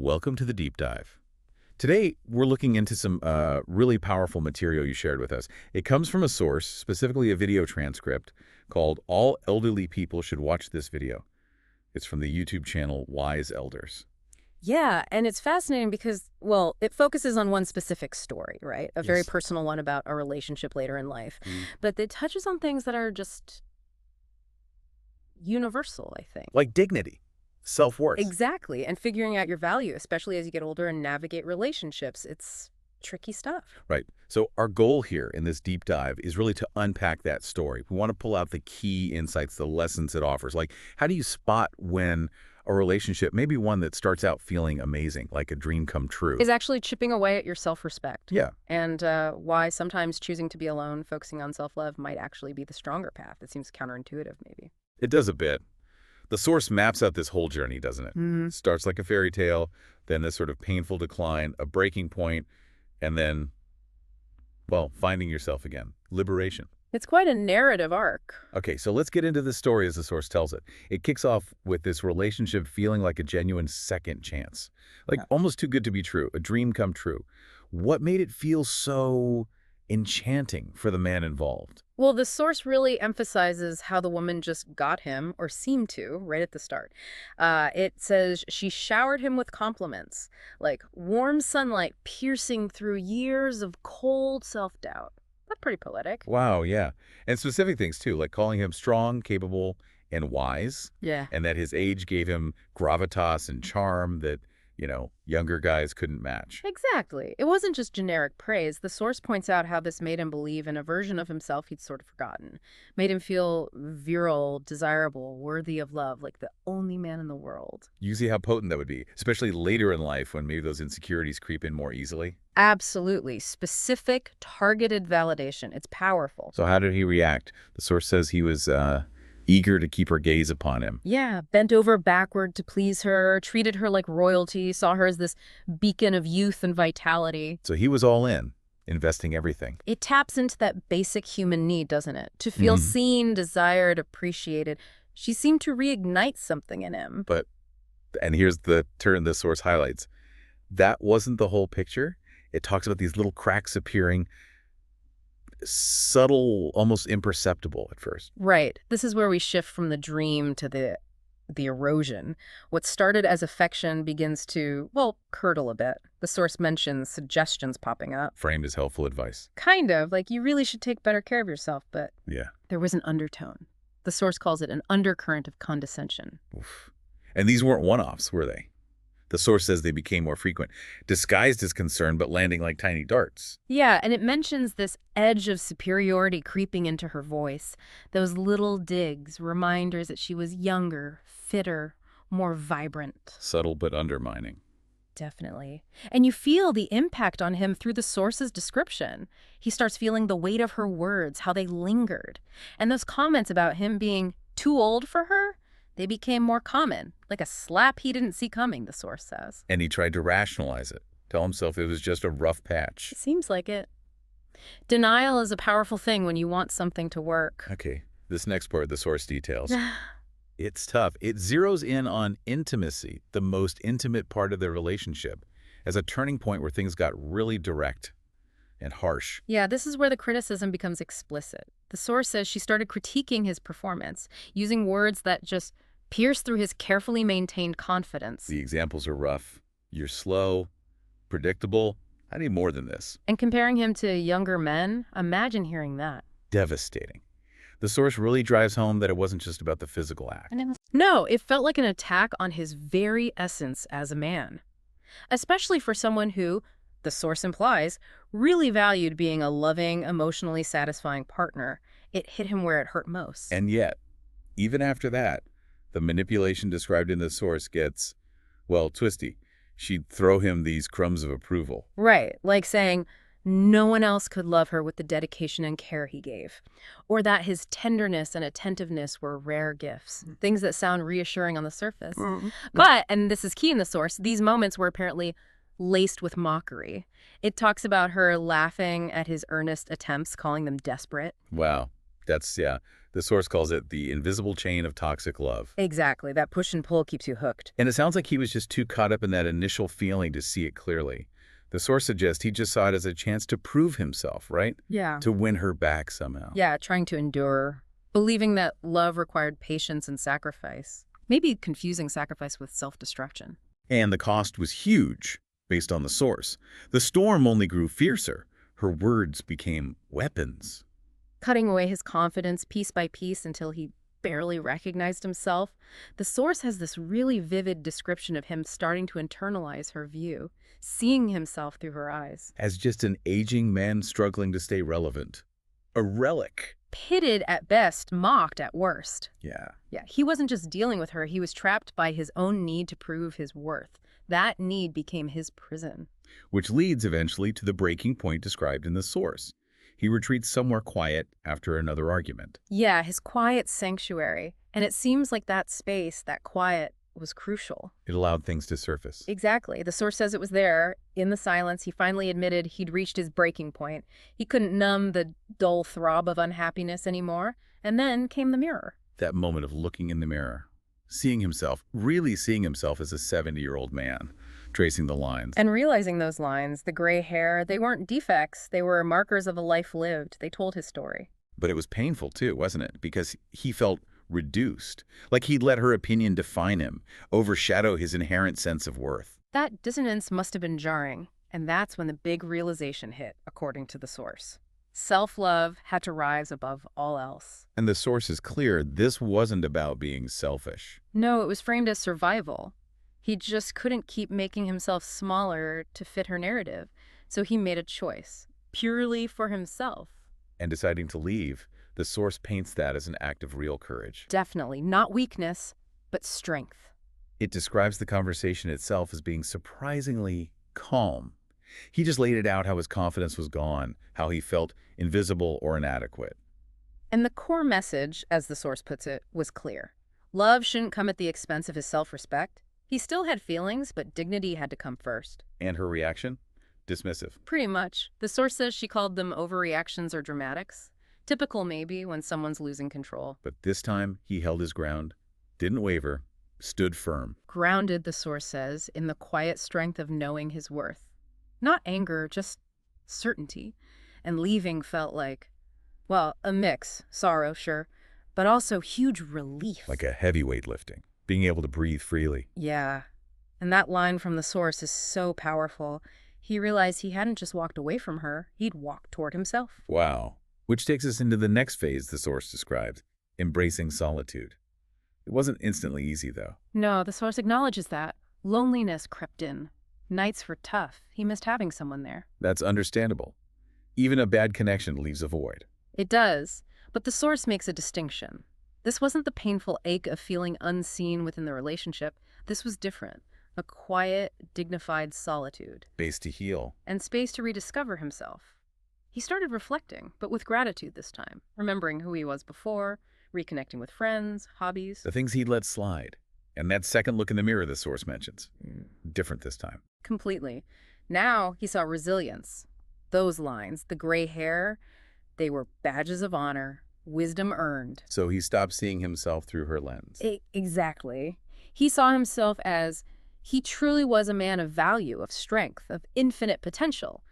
Welcome to the deep dive. Today, we're looking into some really powerful material you shared with us. It comes from a source, specifically a video transcript, called All Elderly People Should Watch This Video. It's from the YouTube channel Wise Elders. Yeah, and it's fascinating because, well, it focuses on one specific story, right? A very Yes. personal one about a relationship later in life. But it touches on things that are just universal, I think. Like dignity, self-worth. Exactly. And figuring out your value, especially as you get older and navigate relationships. It's tricky stuff. Right. So our goal here in this deep dive is really to unpack that story. We want to pull out the key insights, the lessons it offers. Like, how do you spot when a relationship, maybe one that starts out feeling amazing, like a dream come true, Is actually chipping away at your self-respect. Yeah. And why sometimes choosing to be alone, focusing on self-love, might actually be the stronger path. It seems counterintuitive, maybe. It does a bit. The source maps out this whole journey, doesn't it? Starts like a fairy tale, then this sort of painful decline, a breaking point, and then, well, finding yourself again. Liberation. It's quite a narrative arc. Okay, so let's get into the story as the source tells it. It kicks off with this relationship feeling like a genuine second chance. Like almost too good to be true, a dream come true. What made it feel so enchanting for the man involved? Well, the source really emphasizes how the woman just got him, or seemed to, right at the start. It says she showered him with compliments, like warm sunlight piercing through years of cold self-doubt. That's pretty poetic. Wow, yeah. And specific things too, like calling him strong, capable, and wise. Yeah. And that his age gave him gravitas and charm that, younger guys couldn't match. Exactly. It wasn't just generic praise. The source points out how this made him believe in a version of himself he'd sort of forgotten. Made him feel virile, desirable, worthy of love, like the only man in the world. You see how potent that would be, especially later in life when maybe those insecurities creep in more easily. Absolutely. Specific, targeted validation. It's powerful. So how did he react? The source says he was eager to keep her gaze upon him. Yeah, bent over backward to please her, treated her like royalty, saw her as this beacon of youth and vitality. So he was all in, investing everything. It taps into that basic human need, doesn't it? To feel seen, desired, appreciated. She seemed to reignite something in him. But, and here's the turn the source highlights, that wasn't the whole picture. It talks about these little cracks appearing, subtle, almost imperceptible at first. Right. This is where we shift from the dream to the erosion. What started as affection begins to, well, curdle a bit. The source mentions suggestions popping up. Framed as helpful advice. Kind of, like you really should take better care of yourself, but Yeah. there was an undertone. The source calls it an undercurrent of condescension. Oof. And these weren't one-offs, were they? The source says they became more frequent, disguised as concern, but landing like tiny darts. Yeah, and it mentions this edge of superiority creeping into her voice. Those little digs, reminders that she was younger, fitter, more vibrant. Subtle but undermining. Definitely. And you feel the impact on him through the source's description. He starts feeling the weight of her words, how they lingered. And those comments about him being too old for her, they became more common, like a slap he didn't see coming, the source says. And he tried to rationalize it, tell himself it was just a rough patch. It seems like it. Denial is a powerful thing when you want something to work. Okay, this next part the source details. It's tough. It zeroes in on intimacy, the most intimate part of their relationship, as a turning point where things got really direct and harsh. Yeah, this is where the criticism becomes explicit. The source says she started critiquing his performance, using words that just pierce through his carefully maintained confidence. The examples are rough. You're slow, predictable. I need more than this. And comparing him to younger men, imagine hearing that. Devastating. The source really drives home that it wasn't just about the physical act. No, it felt like an attack on his very essence as a man. Especially for someone who, the source implies, really valued being a loving, emotionally satisfying partner. It hit him where it hurt most. And yet, even after that, the manipulation described in the source gets, well, twisty. She'd throw him these crumbs of approval. Right, like saying no one else could love her with the dedication and care he gave. Or that his tenderness and attentiveness were rare gifts. Things that sound reassuring on the surface. But, and this is key in the source, these moments were apparently laced with mockery. It talks about her laughing at his earnest attempts, calling them desperate. Wow. That's, yeah, The source calls it the invisible chain of toxic love. Exactly. That push and pull keeps you hooked. And it sounds like he was just too caught up in that initial feeling to see it clearly. The source suggests he just saw it as a chance to prove himself, right? Yeah. To win her back somehow. Yeah, trying to endure, believing that love required patience and sacrifice. Maybe confusing sacrifice with self-destruction. And the cost was huge, based on the source. The storm only grew fiercer. Her words became weapons. Cutting away his confidence piece by piece until he barely recognized himself. The source has this really vivid description of him starting to internalize her view, seeing himself through her eyes. As just an aging man struggling to stay relevant. A relic. Pitted at best, mocked at worst. Yeah. Yeah, he wasn't just dealing with her, he was trapped by his own need to prove his worth. That need became his prison. Which leads eventually to the breaking point described in the source. He retreats somewhere quiet after another argument. Yeah, his quiet sanctuary. And it seems like that space, that quiet, was crucial. It allowed things to surface. Exactly. The source says it was there. In the silence, he finally admitted he'd reached his breaking point. He couldn't numb the dull throb of unhappiness anymore. And then came the mirror. That moment of looking in the mirror, seeing himself, really seeing himself as a 70-year-old man, tracing the lines. And realizing those lines, the gray hair, they weren't defects. They were markers of a life lived. They told his story. But it was painful too, wasn't it? Because he felt reduced, like he'd let her opinion define him, overshadow his inherent sense of worth. That dissonance must have been jarring, and that's when the big realization hit, according to the source. Self-love had to rise above all else. And the source is clear, this wasn't about being selfish. No, it was framed as survival. He just couldn't keep making himself smaller to fit her narrative, so he made a choice, purely for himself. And deciding to leave, the source paints that as an act of real courage. Definitely, not weakness, but strength. It describes the conversation itself as being surprisingly calm. He just laid it out how his confidence was gone, how he felt invisible or inadequate. And the core message, as the source puts it, was clear. Love shouldn't come at the expense of his self-respect. He still had feelings, but dignity had to come first. And her reaction? Dismissive. Pretty much. The source says she called them overreactions or dramatics. Typical, maybe, when someone's losing control. But this time, he held his ground, didn't waver, stood firm. Grounded, the source says, in the quiet strength of knowing his worth. Not anger, just certainty. And leaving felt like, well, a mix. Sorrow, sure, but also huge relief. Like a heavyweight lifting, being able to breathe freely. Yeah. And that line from the source is so powerful. He realized he hadn't just walked away from her, he'd walked toward himself. Wow. Which takes us into the next phase the source describes, embracing solitude. It wasn't instantly easy, though. No, the source acknowledges that. Loneliness crept in. Nights were tough. He missed having someone there. That's understandable. Even a bad connection leaves a void. It does, but the source makes a distinction. This wasn't the painful ache of feeling unseen within the relationship. This was different. A quiet, dignified solitude. Space to heal. And space to rediscover himself. He started reflecting, but with gratitude this time, remembering who he was before, reconnecting with friends, hobbies. The things he'd let slide. And that second look in the mirror the source mentions. Different this time. Completely. Now he saw resilience. Those lines, the gray hair, they were badges of honor, wisdom earned. So he stopped seeing himself through her lens. Exactly. He saw himself as he truly was a man of value, of strength, of infinite potential.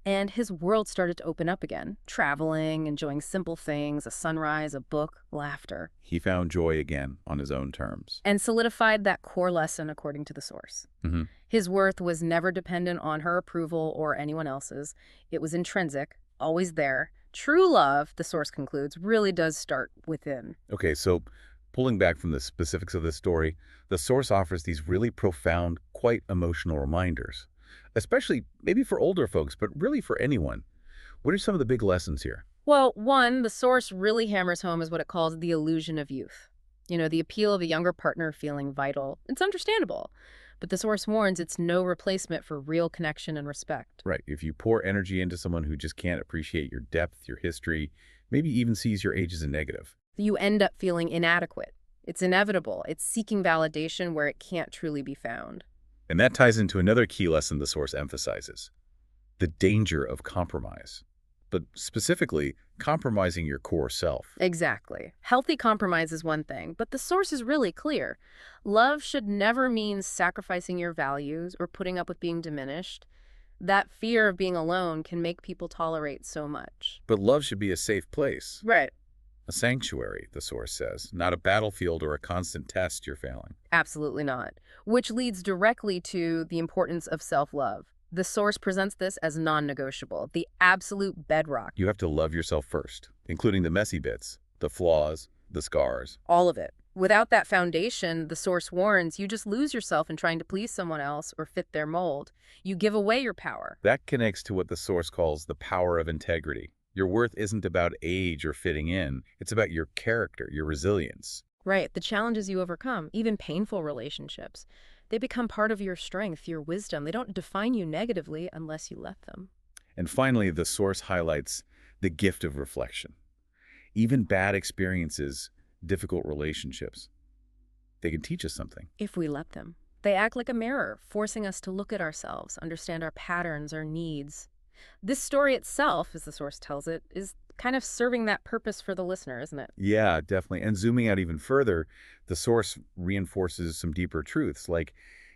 And his world started to open up again, traveling, enjoying simple things, a sunrise, a book, laughter. He found joy again on his own terms. And solidified that core lesson according to the source. His worth was never dependent on her approval or anyone else's. It was intrinsic, always there. True love, the source concludes, really does start within. Okay, so pulling back from the specifics of this story, the source offers these really profound, quite emotional reminders. Especially maybe for older folks, but really for anyone. What are some of the big lessons here? Well, one, the source really hammers home is what it calls the illusion of youth. You know, the appeal of a younger partner feeling vital. It's understandable. But the source warns it's no replacement for real connection and respect. Right. If you pour energy into someone who just can't appreciate your depth, your history, maybe even sees your age as a negative. You end up feeling inadequate. It's inevitable. It's seeking validation where it can't truly be found. And that ties into another key lesson the source emphasizes, the danger of compromise. but specifically compromising your core self. Exactly. Healthy compromise is one thing, but the source is really clear. Love should never mean sacrificing your values or putting up with being diminished. That fear of being alone can make people tolerate so much. But love should be a safe place, Right. a sanctuary, the source says, not a battlefield or a constant test you're failing. Absolutely not. Which leads directly to the importance of self-love. The source presents this as non-negotiable, the absolute bedrock. You have to love yourself first, including the messy bits, the flaws, the scars. All of it. Without that foundation, the source warns, you just lose yourself in trying to please someone else or fit their mold. You give away your power. That connects to what the source calls the power of integrity. Your worth isn't about age or fitting in. It's about your character, your resilience. Right, the challenges you overcome, even painful relationships, they become part of your strength, your wisdom. They don't define you negatively unless you let them. And finally, the source highlights the gift of reflection. Even bad experiences, difficult relationships, they can teach us something. If we let them. They act like a mirror, forcing us to look at ourselves, understand our patterns, our needs. This story itself, as the source tells it, is kind of serving that purpose for the listener, isn't it? Yeah, definitely. And zooming out even further, the source reinforces some deeper truths, like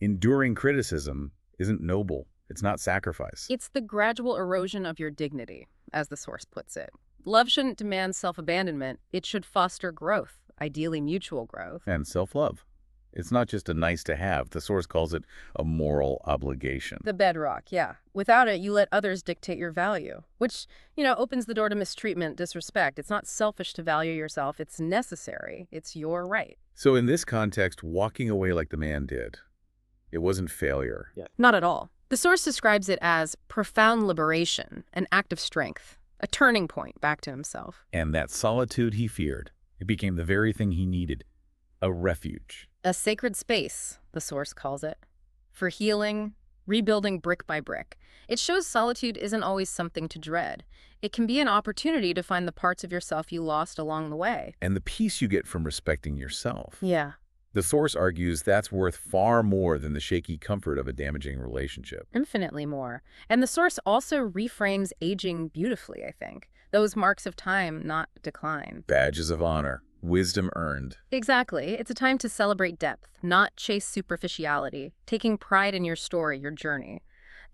enduring criticism isn't noble. It's not sacrifice. It's the gradual erosion of your dignity, as the source puts it. Love shouldn't demand self-abandonment. It should foster growth, ideally mutual growth. And self-love. It's not just a nice to have. The source calls it a moral obligation. The bedrock, yeah. Without it, you let others dictate your value, which, opens the door to mistreatment, disrespect. It's not selfish to value yourself. It's necessary. It's your right. So in this context, walking away like the man did, it wasn't failure. Yeah. Not at all. The source describes it as profound liberation, an act of strength, a turning point back to himself. And that solitude he feared, it became the very thing he needed, a refuge. A sacred space, the source calls it, for healing, rebuilding brick by brick. It shows solitude isn't always something to dread. It can be an opportunity to find the parts of yourself you lost along the way. And the peace you get from respecting yourself. Yeah. The source argues that's worth far more than the shaky comfort of a damaging relationship. Infinitely more. And the source also reframes aging beautifully, I think. Those marks of time, not decline. Badges of honor. Wisdom earned. Exactly. It's a time to celebrate depth, not chase superficiality, taking pride in your story, your journey.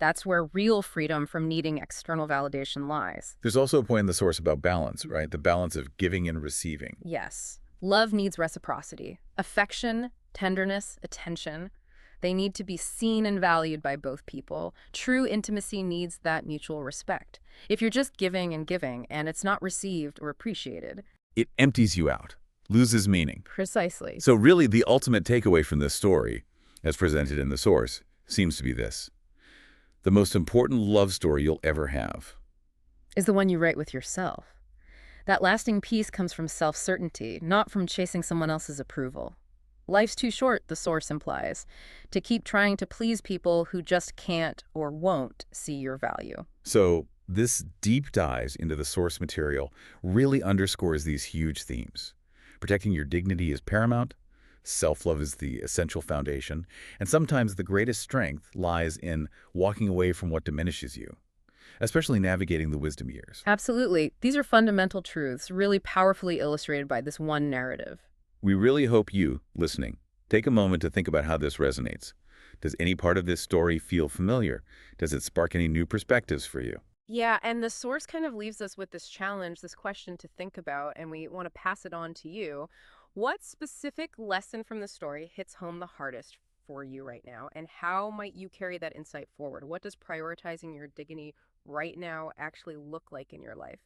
That's where real freedom from needing external validation lies. There's also a point in the source about balance, right? The balance of giving and receiving. Yes. Love needs reciprocity. Affection, tenderness, attention. They need to be seen and valued by both people. True intimacy needs that mutual respect. If you're just giving and it's not received or appreciated, it empties you out, loses meaning. Precisely. So really, the ultimate takeaway from this story, as presented in the source, seems to be this. The most important love story you'll ever have is the one you write with yourself. That lasting peace comes from self-certainty, not from chasing someone else's approval. Life's too short, the source implies, to keep trying to please people who just can't or won't see your value. So this deep dive into the source material really underscores these huge themes. Protecting your dignity is paramount, self-love is the essential foundation, and sometimes the greatest strength lies in walking away from what diminishes you, especially navigating the wisdom years. Absolutely. These are fundamental truths, really powerfully illustrated by this one narrative. We really hope you, listening, take a moment to think about how this resonates. Does any part of this story feel familiar? Does it spark any new perspectives for you? Yeah, and the source kind of leaves us with this challenge, this question to think about, and we want to pass it on to you. What specific lesson from the story hits home the hardest for you right now, and how might you carry that insight forward? What does prioritizing your dignity right now actually look like in your life?